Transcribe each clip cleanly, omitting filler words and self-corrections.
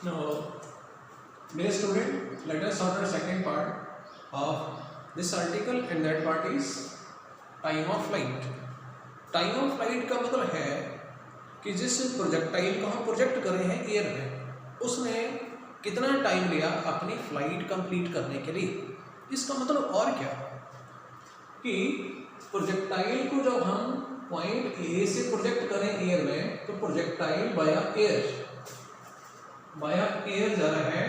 Now, dear student, let us start the second part of this article, and that part is time of flight. Time of flight का मतलब है कि जिस projectile को हम project कर रहे हैं एयर में, उसने कितना टाइम लिया अपनी फ्लाइट कंप्लीट करने के लिए। इसका मतलब और क्या कि प्रोजेक्टाइल को जब हम पॉइंट ए से प्रोजेक्ट करें एयर में, तो प्रोजेक्टाइल बाया एयर जा रहा है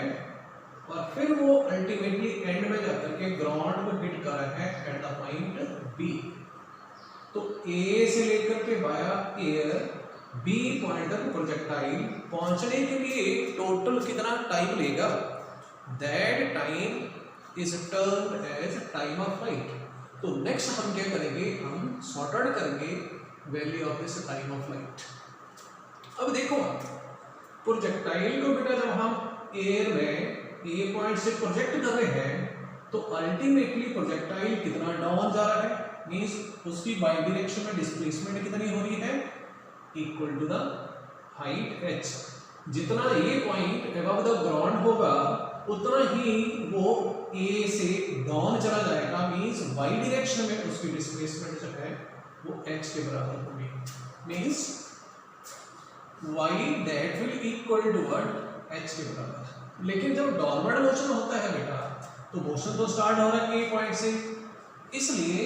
और फिर वो अल्टीमेटली एंड में जाकर के ग्राउंड को हिट कर रहा है एट द पॉइंट बी। तो ए से लेकर के बाया एयर बी पॉइंट तक प्रोजेक्टाइल पहुंचने के लिए टोटल कितना टाइम लेगा, that time is termed as time of flight. तो नेक्स्ट हम क्या करेंगे, हम सॉर्ट आउट करेंगे value of this time of flight. अब देखो, प्रोजेक्टाइल को बेटा जब हम एयर में ए पॉइंट से प्रोजेक्ट कर रहे हैं, तो अल्टीमेटली प्रोजेक्टाइल कितना डाउन जा रहा है, मींस उसकी बाई डायरेक्शन में डिस्प्लेसमेंट कितनी हो रही है, equal to the height h। जितना ये पॉइंट अबव द ग्राउंड होगा उतना ही वो ए से डाउन चला जाएगा, मींस वाई डायरेक्शन में उसकी डिस्प्लेसमेंट जो है वो h के बराबर होगी, means y that will equal to what, h के बराबर। लेकिन जब डाउनवर्ड मोशन होता है बेटा, तो मोशन तो स्टार्ट हो रहा है ए पॉइंट से, इसलिए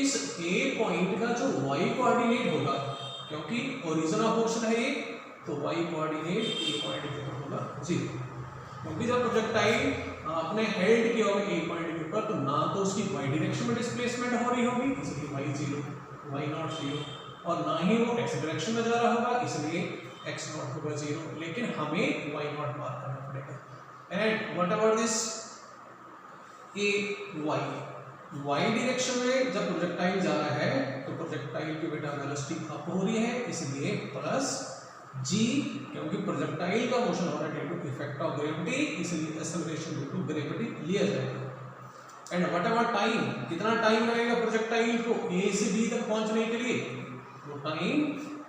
इस ए पॉइंट का जो y कोऑर्डिनेट होगा, क्योंकि ओरिजिन ऑफ मोशन है ये, तो y कोऑर्डिनेट ए पॉइंट पे होगा 0। क्योंकि जब प्रोजेक्टाइल आपने हेल्ड किया होगा ए पॉइंट के ऊपर, तो ना तो उसकी y डायरेक्शन में डिस्प्लेसमेंट हो रही होगी, इसलिए y 0, y नॉट 0, और ना ही वो x डायरेक्शन में जा रहा होगा, इसलिए x नॉट होगा 0। लेकिन हमें y नॉट मार्क करना पड़ेगा। And what about this A y direction में जब प्रोजेक्टाइल जा रहा है, तो प्रोजेक्टाइल की बेटा वेलोसिटी अप हो रही है, इसलिए प्लस g, क्योंकि प्रोजेक्टाइल का मोशन हो रहा है due to effect of gravity, इसलिए एक्सेलरेशन ड्यू टू ग्रेविटी लिया जाएगा। एंड व्हाट अबाउट टाइम, कितना टाइम लगेगा प्रोजेक्टाइल को a से b तक पहुंचने के लिए, वो टाइम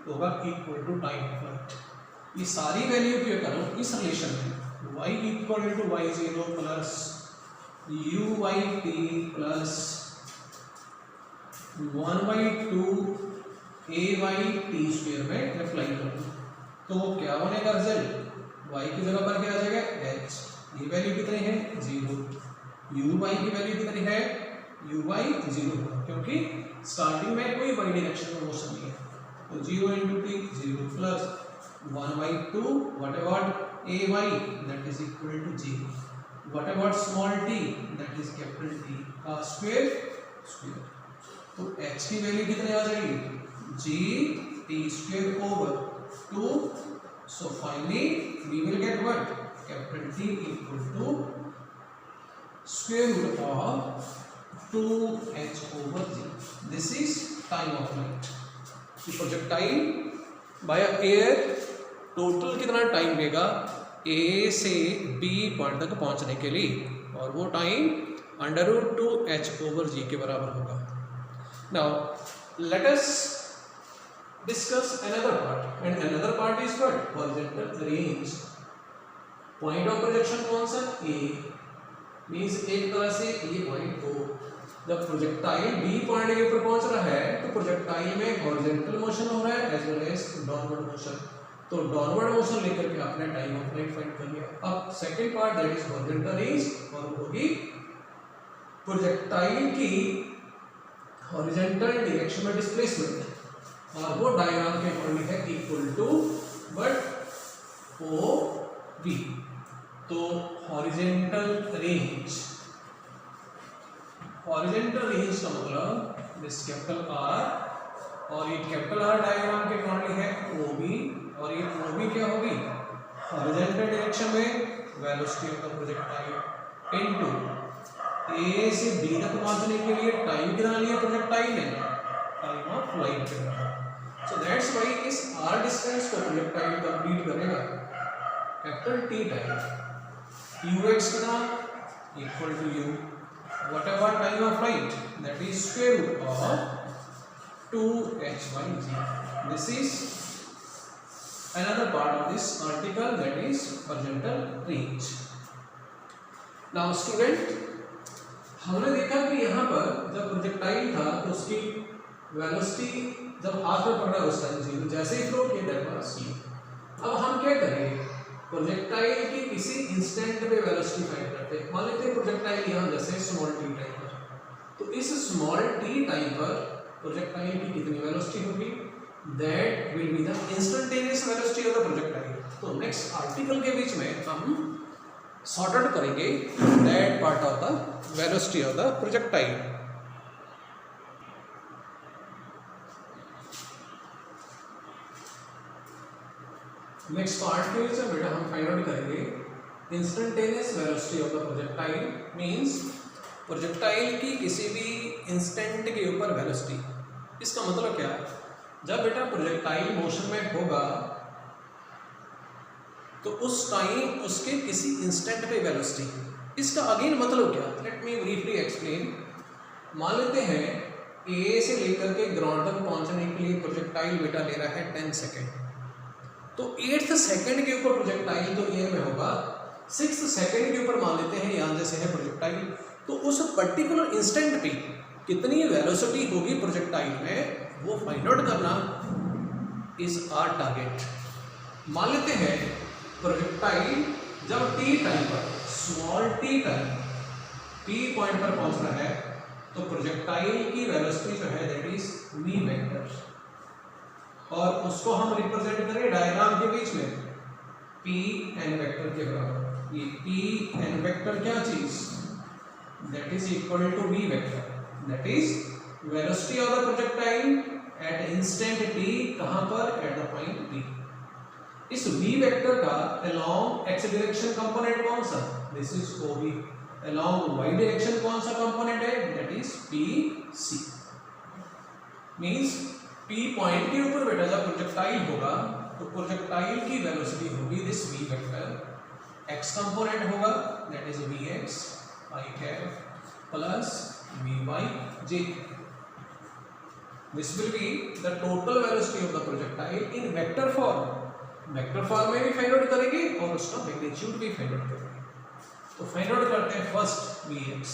होगा equal to time of flight. ये सारी वैल्यू क्या करो इस रिलेशन में, y equal to y0 plus u/t plus 1/2 a/t square में अप्लाई करो, तो वो क्या बनेगा रिजल्ट, y की जगह पर क्या आ जाएगा h, ये वैल्यू कितनी है 0, u/y की वैल्यू कितनी है u/0, क्योंकि स्टार्टिंग में कोई y डायरेक्शन में मोशन नहीं है, तो 0 × t 0 plus 1/2 what about ay, that is equal to 0, What about small t, that is capital T का स्क्वायर। तो h की वैल्यू कितनी आ जाएगी, g t square over 2, so finally we will get what, capital T equal to square root of 2h over g. This is time of flight. The projectile by air total कितना time लेगा ए से B point तक पहुंचने के लिए, और वो time √2h/g के बराबर होगा। Now let us discuss another part, and another part is what, horizontal range. Point of projection कौन सा, ए, मींस एक तरह से ये पॉइंट को जब प्रोजेक्टाइल बी पॉइंट के ऊपर पहुंच रहा है, तो प्रोजेक्टाइल में हॉरिजॉन्टल मोशन हो रहा है as well as downward motion, तो डाउनवर्ड मोशन लेकर के आपने टाइम ऑफ फ्लाइट फाइंड कर लिया। अब second part that is horizontal range, और वो होगी प्रोजेक्टाइल की हॉरिजॉन्टल डायरेक्शन में डिस्प्लेसमेंट, और वो डायग्राम के अकॉर्डिंग है equal to but O B. तो हॉरिजॉन्टल रेंज का मतलब दिस कैपिटल आर, और ये कैपिटल आर डायग्राम के अकॉर्डिंग है ओ बी, और ये ओ बी क्या होगी, हॉरिजॉन्टल डायरेक्शन में velocity of the projectile into A से बी तक पहुंचने के लिए टाइम कितना लिया प्रोजेक्टाइल ने, टाइम ऑफ फ्लाइट के बराबर। सो दैट्स व्हाई इस आर डिस्टेंस को प्रोजेक्टाइल कंप्लीट करेगा कैपिटल टी टाइम, ux कितना equal to u, what about time of flight, that is square root of 2h/g. This is another part of this article, that is horizontal reach. Now student, हमने देखा कि यहाँ पर जब projectile था तो उसकी वेलोसिटी जब हाथ में पकड़ा उस टाइम 0, जैसे ही थ्रो किया दैट वाज 0। अब हम क्या करेंगे, प्रोजेक्टाइल की किसी इंस्टेंट पे वेलोसिटी फाइंड करते हैं। मान लेते हैं प्रोजेक्टाइल यहाँ जैसे स्मॉल टी टाइम पर, तो इस स्मॉल टी टाइम पर प्रोजेक्टाइल की कितनी वेलोसिटी होगी, that will be the instantaneous velocity of the projectile. तो नेक्स्ट आर्टिकल के बीच में हम सॉर्ट आउट करेंगे that part of the velocity of the projectile. Next part के बीच में बेटा हम फाइंड आउट करेंगे instantaneous velocity of the projectile, means projectile की किसी भी इंस्टेंट के ऊपर वेलोसिटी। इसका मतलब क्या है, जब बेटा प्रोजेक्टाइल मोशन में होगा तो उस टाइम उसके किसी इंस्टेंट पे वेलोसिटी। इसका अगेन मतलब क्या, लेट मी ब्रीफली एक्सप्लेन। मान लेते हैं ए से लेकर के ग्राउंड तक पहुंचने के लिए प्रोजेक्टाइल बेटा ले रहा है 10 सेकेंड, तो 8th सेकेंड के ऊपर प्रोजेक्टाइल तो एयर में होगा, 6th सेकेंड के ऊपर मान लेते हैं यहाँ जैसे है प्रोजेक्टाइल, तो उस पर्टिकुलर इंस्टेंट पे कितनी वेलोसिटी होगी प्रोजेक्टाइल में वो फाइंड आउट करना इज आर टारगेट। मान लेते हैं प्रोजेक्टाइल जब टी टाइम पर, small T time P point पर पहुंच रहा है, तो प्रोजेक्टाइल की वेलोसिटी जो है दैट इज वी वेक्टर, और उसको हम रिप्रेजेंट करें डायग्राम के बीच में पी एन वेक्टर के बराबर। ये पी एन वेक्टर क्या चीज, that is equal to V vector, that is velocity of the projectile at instant T, कहां पर, एट द पॉइंट पी। इस v वेक्टर का अलोंग x डायरेक्शन कंपोनेंट कौन सा, this is OB। Along y direction कौन सा component है, that is PC। मींस P पॉइंट के ऊपर बेटा जब प्रोजेक्टाइल होगा तो प्रोजेक्टाइल की वेलोसिटी होगी this v vector, x component होगा that is Vx I cap plus Vy j। This will be the total velocity of the projectile in vector form। Vector form में भी फाइंड आउट करेंगे और उसका magnitude भी find out करेंगे। तो find out करते हैं first Vx।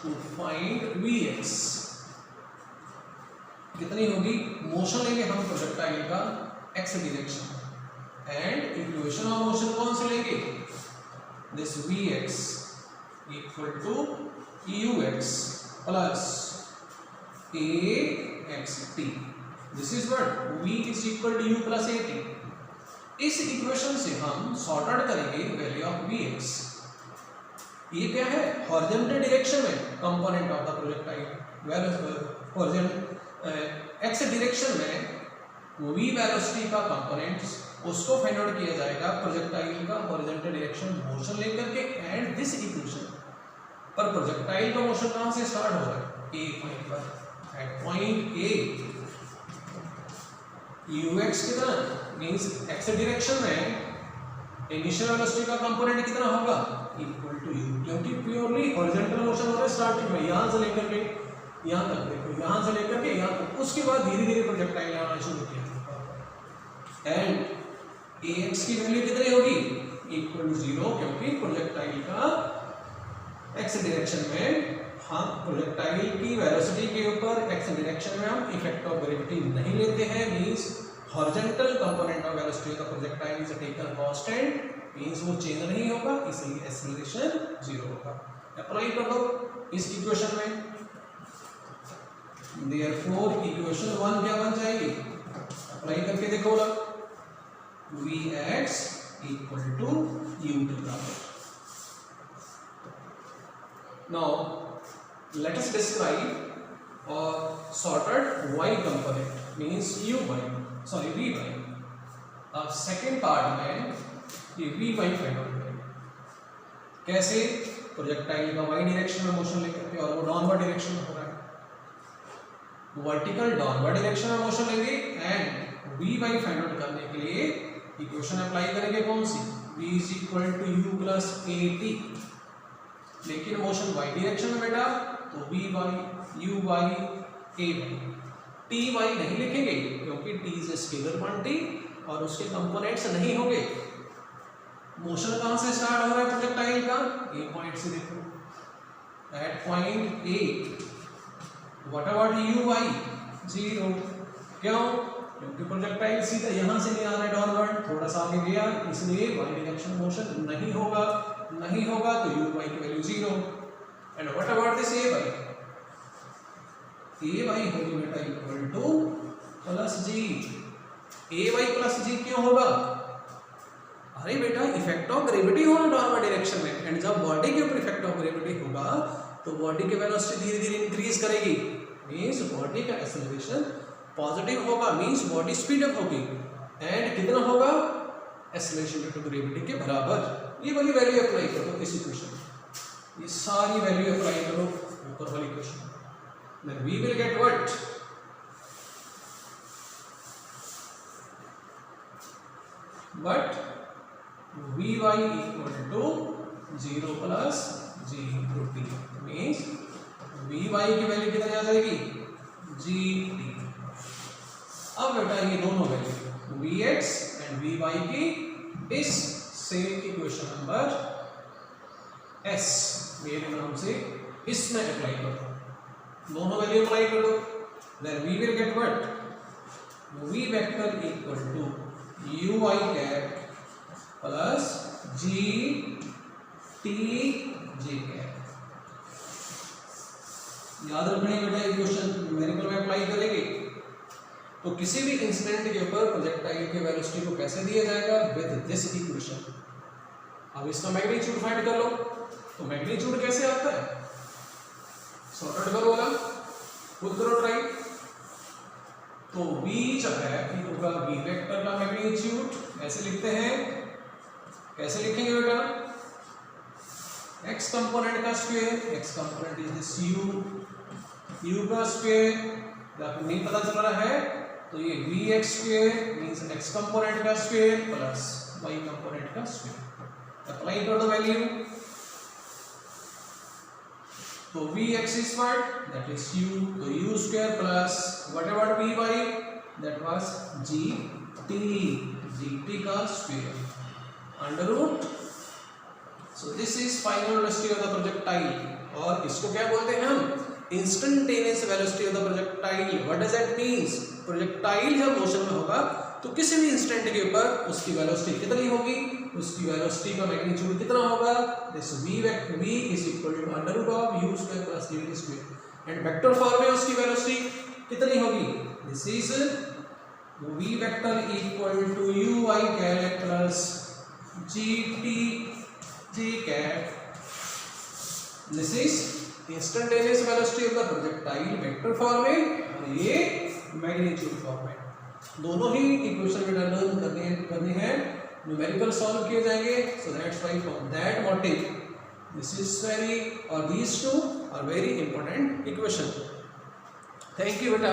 To find Vx कितनी होगी, मोशन लेंगे हम प्रोजेक्टाइल का x direction, and equation of motion कौन से लेंगे, this Vx equal to ux plus axt। This is what, v is equal to u plus at। इस इक्वेशन से हम सॉर्ट आउट करेंगे वैल्यू ऑफ Vx। ये क्या है, हॉरिजॉन्टल डायरेक्शन में component of the projectile, x direction में v velocity का कंपोनेंट्स, उसको फाइंड आउट किया जाएगा प्रोजेक्टाइल का हॉरिजॉन्टल डायरेक्शन मोशन लेकर के, एंड दिस इक्वेशन पर प्रोजेक्टाइल का मोशन कहां से स्टार्ट हो रहा है, a पॉइंट पर, एट पॉइंट a ux कितना, मींस x डायरेक्शन में इनिशियल वेलोसिटी का कंपोनेंट कितना होगा, इक्वल टू u, क्योंकि प्योरली हॉरिजॉन्टल मोशन हो रहा है स्टार्टिंग में, यहां से लेकर के यहां तक, देखो यहां से लेकर के यहां तक, उसके बाद धीरे धीरे प्रोजेक्टाइल आना शुरू किया, एंड ax की वैल्यू कितनी होगी, इक्वल टू 0, क्योंकि प्रोजेक्टाइल का x डायरेक्शन में, हाँ प्रोजेक्टाइल की वेलोसिटी के ऊपर x डायरेक्शन में हम इफेक्ट ऑफ ग्रेविटी नहीं लेते हैं, means horizontal component of velocity of the projectile is taken constant, means वो चेंज नहीं होगा, इसलिए एक्सेलरेशन 0 होगा। अप्लाई कर दो इस इक्वेशन में, देयरफॉर इक्वेशन 1 क्या बन जाएगी, अप्लाई करके देखो ना, Vx equal to u to the power. Now let us describe or sort out y component, means vy। अब सेकेंड पार्ट में ये vy फाइंड आउट करेंगे, कैसे, प्रोजेक्टाइल का y डायरेक्शन में मोशन लेकर के, और वो डाउनवर्ड डायरेक्शन में हो रहा है, वर्टिकल डाउनवर्ड डायरेक्शन में मोशन लेंगे, एंड vy फाइंड आउट करने के लिए इक्वेशन अप्लाई करेंगे कौन सी, v is equal to u plus at। लेकिन मोशन y डायरेक्शन में बेटा, तो vy uy ay, t y नहीं लिखेंगे क्योंकि टी इज स्केलर क्वांटिटी और उसके कंपोनेंट्स नहीं होंगे। मोशन कहां से स्टार्ट हो रहा है प्रोजेक्टाइल का? ए पॉइंट से देखो, at point A. What about u y? 0। क्यों? क्योंकि प्रोजेक्टाइल सीधा यहां से नहीं आ रहा है डाउनवर्ड, थोड़ा सा आगे गया, इसलिए वाई डायरेक्शन मोशन नहीं होगा तो यू वाई की value 0। And what about this a y? A y होगी बेटा equal to plus g. A y plus g क्यों होगा? अरे बेटा इफेक्ट ऑफ ग्रेविटी होगा डाउनवर्ड डायरेक्शन में, एंड जब बॉडी के ऊपर इफेक्ट ऑफ ग्रेविटी होगा तो बॉडी की वेलोसिटी धीरे धीरे इंक्रीज करेगी, मींस बॉडी का एक्सेलरेशन पॉजिटिव होगा, मींस बॉडी स्पीड अप होगी। एंड कितना होगा? एक्सेलरेशन ड्यू टू ग्रेविटी के बराबर। ये वाली वैल्यू अप्लाई करो इस इक्वेशन में, ये सारी वैल्यू अप्लाई करो ऊपर वाली इक्वेशन में, then we will get what? But Vy equal to 0 plus g into t means Vy की वैल्यू कितनी आ जाएगी? gt। अब बेटा ये दोनों वैल्यू Vx एंड Vy की इस सेम इक्वेशन नंबर s मेरे नाम से इसमें अप्लाई करो, दोनों वैल्यू अप्लाई कर दो, then we will get what? V vector equal to Uy cap plus G T J cap। याद रखना है बेटा, इक्वेशन न्यूमेरिकल में अप्लाई करेंगे तो किसी भी इंस्टेंट के ऊपर प्रोजेक्टाइल के वेलोसिटी को कैसे दिया जाएगा? With this equation. अब इसका मैग्नीट्यूड फाइंड कर लो, तो मैग्नीट्यूड कैसे आता है? सॉर्टेड करो वाला, खुद करो ट्राई। तो v जब है कि होगा v वेक्टर का मैग्नीट्यूड, ऐसे लिखते हैं, कैसे लिखेंगे बेटा? x कंपोनेंट का square, x component is this u का स्क्वायर। आपको नहीं पता चल रहा है तो ये vx square means x component का स्क्वायर प्लस y कंपोनेंट का स्क्वायर। अप्लाई कर दो वैल्यू, तो Vx is what? That is u, तो u square plus whatever Vy, that was gt का square under root। So this is final velocity of the projectile, और इसको क्या बोलते हैं हम? Instantaneous velocity of the projectile। What does that means? Projectile जब motion में होगा तो किसी भी इंस्टेंट के ऊपर उसकी वेलोसिटी कितनी होगी? उसकी वेलोसिटी का मैग्नीट्यूड कितना होगा? This v is equal to under root of u square plus gt square। And vector form में उसकी वेलोसिटी कितनी होगी? This is v vector equal to uy cap plus gt j cap. This is instantaneous velocity of the projectile vector form में, और ये magnitude form में। दोनों ही equation में लर्न करनी है, न्यूमेरिकल सॉल्व किए जाएंगे। So that's why from that motive this is very, और these two are very important equation. Thank you बेटा।